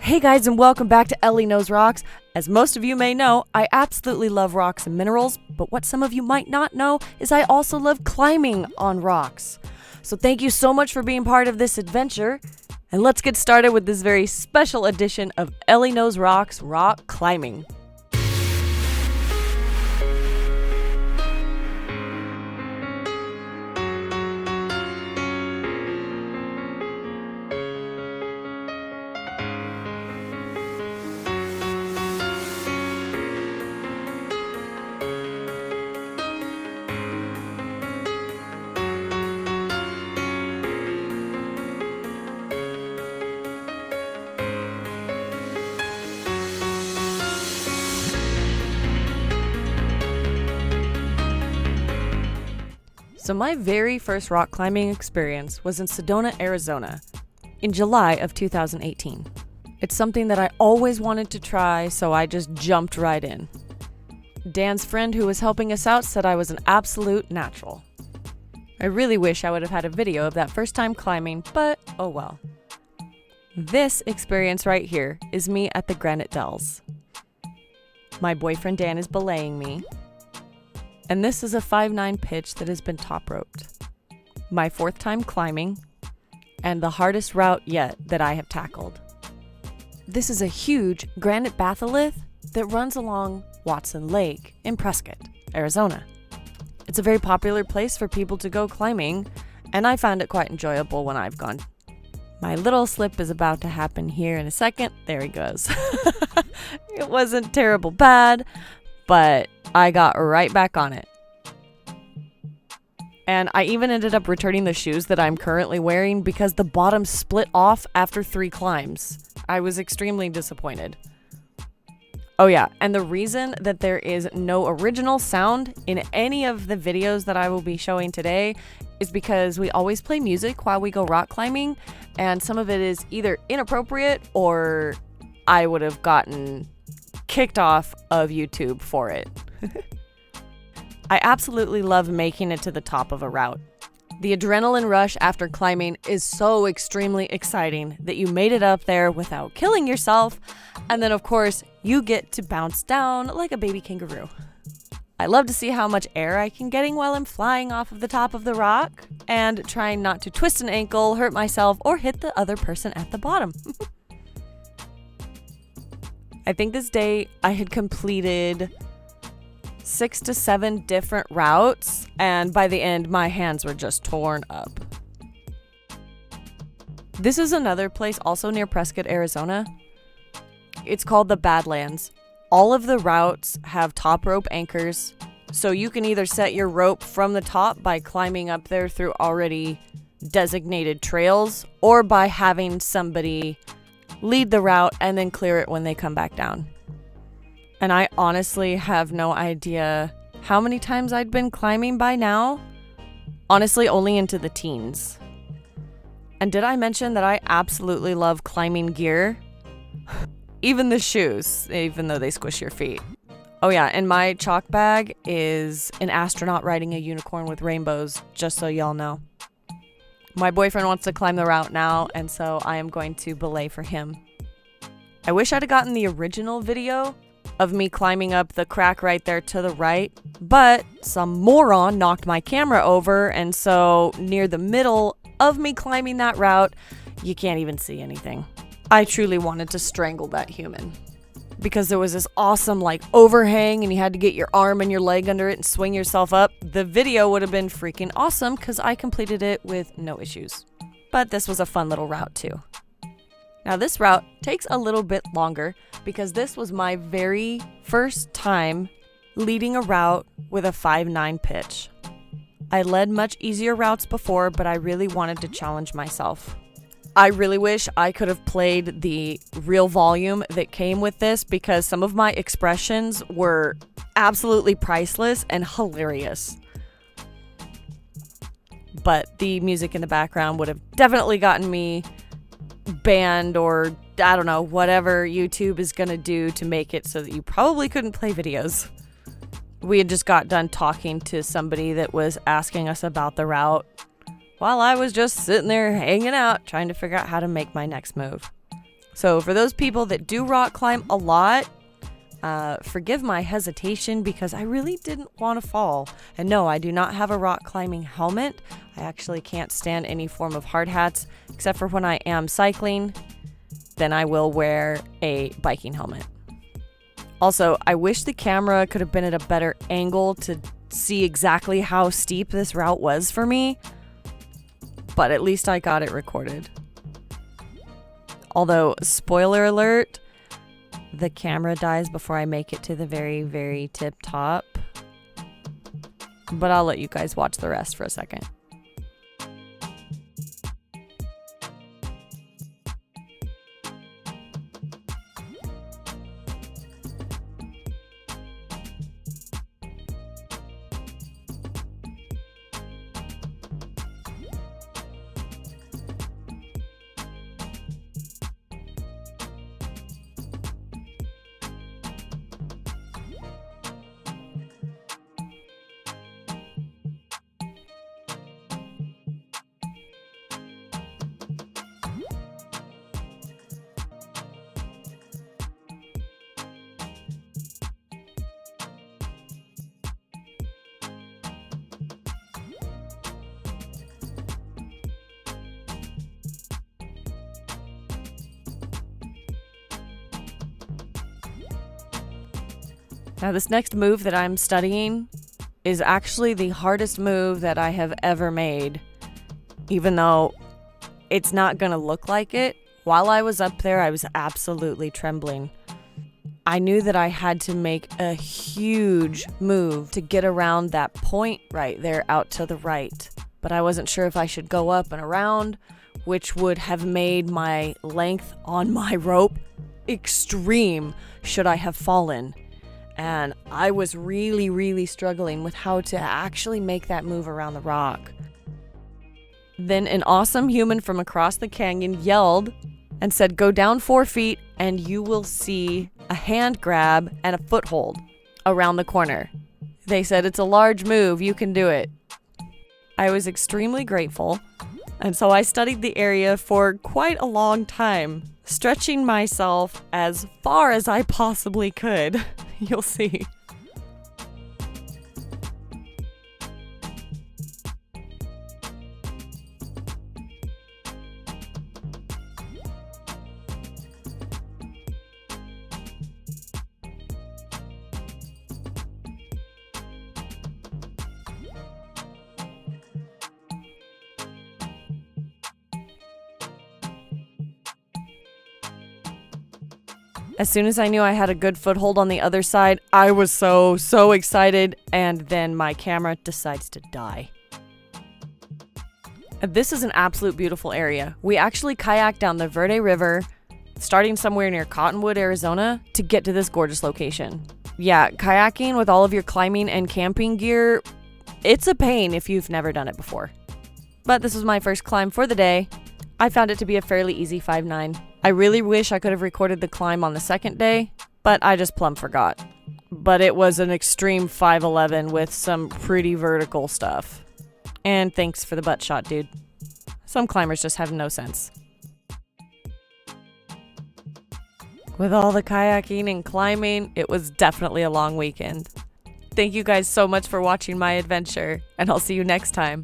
Hey guys, and welcome back to Elley Knows Rocks. As most of you may know, I absolutely love rocks and minerals, but what some of you might not know is I also love climbing on rocks. So thank you so much for being part of this adventure, and let's get started with this very special edition of Elley Knows Rocks Rock Climbing. So my very first rock climbing experience was in Sedona, Arizona, in July of 2018. It's something that I always wanted to try, so I just jumped right in. Dan's friend who was helping us out said I was an absolute natural. I really wish I would have had a video of that first time climbing, but oh well. This experience right here is me at the Granite Dells. My boyfriend Dan is belaying me. And this is a 5'9" pitch that has been top roped. My fourth time climbing, and the hardest route yet that I have tackled. This is a huge granite batholith that runs along Watson Lake in Prescott, Arizona. It's a very popular place for people to go climbing, and I found it quite enjoyable when I've gone. My little slip is about to happen here in a second. There he goes. It wasn't terrible bad, but I got right back on it. And I even ended up returning the shoes that I'm currently wearing because the bottom split off after 3 climbs. I was extremely disappointed. Oh yeah, and the reason that there is no original sound in any of the videos that I will be showing today is because we always play music while we go rock climbing, and some of it is either inappropriate or I would have gotten kicked off of YouTube for it. I absolutely love making it to the top of a route. The adrenaline rush after climbing is so extremely exciting that you made it up there without killing yourself, and then of course you get to bounce down like a baby kangaroo. I love to see how much air I can get while I'm flying off of the top of the rock and trying not to twist an ankle, hurt myself, or hit the other person at the bottom. I think this day I had completed 6 to 7 different routes, and by the end my hands were just torn up. This is another place also near Prescott, Arizona. It's called the Badlands. All of the routes have top rope anchors, so you can either set your rope from the top by climbing up there through already designated trails, or by having somebody lead the route and then clear it when they come back down. And I honestly have no idea how many times I'd been climbing by now. Honestly, only into the teens. And did I mention that I absolutely love climbing gear? Even the shoes, even though they squish your feet. Oh yeah, and my chalk bag is an astronaut riding a unicorn with rainbows, just so y'all know. My boyfriend wants to climb the route now, and so I am going to belay for him. I wish I'd have gotten the original video of me climbing up the crack right there to the right, but some moron knocked my camera over, and so near the middle of me climbing that route, you can't even see anything. I truly wanted to strangle that human because there was this awesome overhang and you had to get your arm and your leg under it and swing yourself up. The video would have been freaking awesome because I completed it with no issues. But this was a fun little route too. Now this route takes a little bit longer because this was my very first time leading a route with a 5'9" pitch. I led much easier routes before, but I really wanted to challenge myself. I really wish I could have played the real volume that came with this because some of my expressions were absolutely priceless and hilarious. But the music in the background would have definitely gotten me banned, or I don't know, whatever YouTube is gonna do to make it so that you probably couldn't play videos. We had just got done talking to somebody that was asking us about the route while I was just sitting there hanging out trying to figure out how to make my next move. So for those people that do rock climb a lot, forgive my hesitation because I really didn't want to fall. And no, I do not have a rock climbing helmet. I actually can't stand any form of hard hats except for when I am cycling. Then I will wear a biking helmet. Also, I wish the camera could have been at a better angle to see exactly how steep this route was for me, but at least I got it recorded. Although, spoiler alert, the camera dies before I make it to the very, very tip top. But I'll let you guys watch the rest for a second. Now, this next move that I'm studying is actually the hardest move that I have ever made, even though it's not going to look like it. While I was up there, I was absolutely trembling. I knew that I had to make a huge move to get around that point right there out to the right, but I wasn't sure if I should go up and around, which would have made my length on my rope extreme should I have fallen. And I was really, really struggling with how to actually make that move around the rock. Then an awesome human from across the canyon yelled and said, "Go down 4 feet and you will see a hand grab and a foothold around the corner." They said, "It's a large move, you can do it." I was extremely grateful, and so I studied the area for quite a long time, stretching myself as far as I possibly could. You'll see. As soon as I knew I had a good foothold on the other side, I was so excited, and then my camera decides to die. This is an absolute beautiful area. We actually kayaked down the Verde River, starting somewhere near Cottonwood, Arizona, to get to this gorgeous location. Yeah, kayaking with all of your climbing and camping gear, it's a pain if you've never done it before. But this was my first climb for the day. I found it to be a fairly easy 5.9. I really wish I could have recorded the climb on the second day, but I just plumb forgot. But it was an extreme 5.11 with some pretty vertical stuff. And thanks for the butt shot, dude. Some climbers just have no sense. With all the kayaking and climbing, it was definitely a long weekend. Thank you guys so much for watching my adventure, and I'll see you next time.